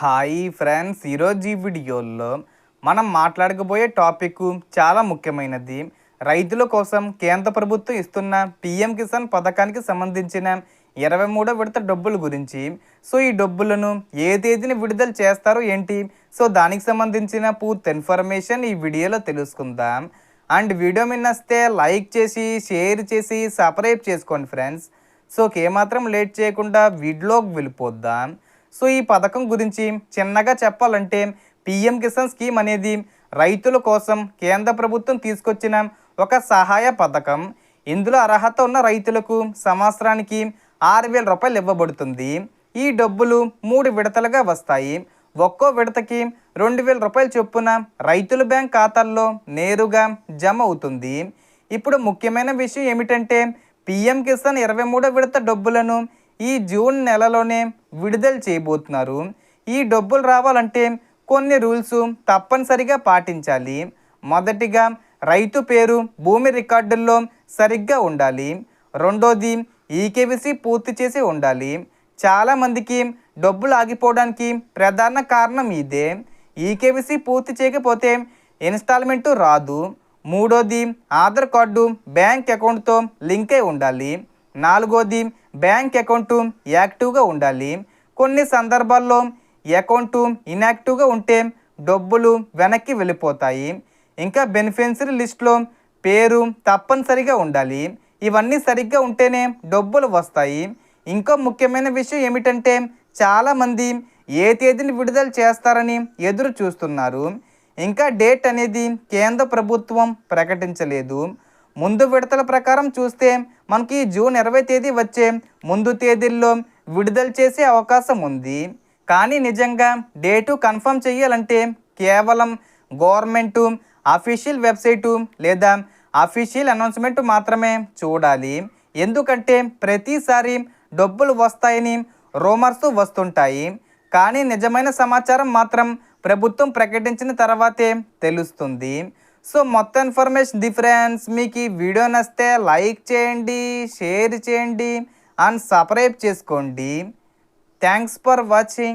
Hi friends, ఈరోజు ఈ వీడియోలో మనం మాట్లాడకపోయే టాపిక్ చాలా ముఖ్యమైనది. రైతుల కోసం కేంద్ర ప్రభుత్వం ఇస్తున్న పిఎం కిసాన్ పథకానికి సంబంధించిన 23వ విడత డబ్బుల గురించి. సో ఈ డబ్బులను ఏ తేదీని విడుదల చేస్తారో ఏంటి, సో దానికి సంబంధించిన పూర్తి ఇన్ఫర్మేషన్ ఈ వీడియోలో తెలుసుకుందాం. అండ్ వీడియో మీద నచ్చితే లైక్ చేసి షేర్ చేసి సబ్స్క్రైబ్ చేసుకోండి ఫ్రెండ్స్. సో ఏమాత్రం లేట్ చేయకుండా వీడియోకి వెళ్ళిపోద్దాం. సో ఈ పథకం గురించి చిన్నగా చెప్పాలంటే పిఎం కిసాన్ స్కీమ్ అనేది రైతుల కోసం కేంద్ర ప్రభుత్వం తీసుకొచ్చిన ఒక సహాయ పథకం. ఇందులో అర్హత ఉన్న రైతులకు సంవత్సరానికి 6,000 రూపాయలు ఇవ్వబడుతుంది. ఈ డబ్బులు 3 విడతలుగా వస్తాయి. ఒక్కో విడతకి 2,000 రూపాయలు చొప్పున రైతుల బ్యాంక్ ఖాతాల్లో నేరుగా జమ అవుతుంది. ఇప్పుడు ముఖ్యమైన విషయం ఏమిటంటే పిఎం కిసాన్ 23వ విడత డబ్బులను ఈ జూన్ నెలలోనే విడుదల చేయబోతున్నారు. ఈ డబ్బులు రావాలంటే కొన్ని రూల్స్ తప్పనిసరిగా పాటించాలి. మొదటిగా రైతు పేరు భూమి రికార్డుల్లో సరిగ్గా ఉండాలి. రెండోది ఈకేవీసీ పూర్తి చేసి ఉండాలి. చాలామందికి డబ్బులు ఆగిపోవడానికి ప్రధాన కారణం ఇదే. ఈకేవీసీ పూర్తి చేయకపోతే ఇన్స్టాల్మెంటు రాదు. మూడోది ఆధార్ కార్డు బ్యాంక్ అకౌంట్తో లింక్ అయి ఉండాలి. నాలుగోది బ్యాంక్ అకౌంటు యాక్టివ్గా ఉండాలి. కొన్ని సందర్భాల్లో అకౌంటు ఇన్యాక్టివ్గా ఉంటే డబ్బులు వెనక్కి వెళ్ళిపోతాయి. ఇంకా బెనిఫిషరీ లిస్ట్లో పేరు తప్పనిసరిగా ఉండాలి. ఇవన్నీ సరిగ్గా ఉంటేనే డబ్బులు వస్తాయి. ఇంకో ముఖ్యమైన విషయం ఏమిటంటే చాలామంది ఏ తేదీని విడుదల చేస్తారని ఎదురు చూస్తున్నారు. ఇంకా డేట్ అనేది కేంద్ర ప్రభుత్వం ప్రకటించలేదు. ముందు విడతల ప్రకారం చూస్తే మనకి జూన్ 20 తేదీ వచ్చే ముందు తేదీల్లో విడుదల చేసే అవకాశం ఉంది. కానీ నిజంగా డేటు కన్ఫర్మ్ చేయాలంటే కేవలం గవర్నమెంటు అఫీషియల్ వెబ్సైటు లేదా అఫీషియల్ అనౌన్స్మెంట్ మాత్రమే చూడాలి. ఎందుకంటే ప్రతిసారి డబ్బులు వస్తాయని రూమర్స్ వస్తుంటాయి. కానీ నిజమైన సమాచారం మాత్రం ప్రభుత్వం ప్రకటించిన తర్వాతే తెలుస్తుంది. సో మొత్తం ఇన్ఫర్మేషన్ డిఫరెన్స్. మీకు ఈ వీడియో నచ్చితే లైక్ చేయండి, షేర్ చేయండి అండ్ సబ్స్క్రైబ్ చేసుకోండి. Thanks for watching.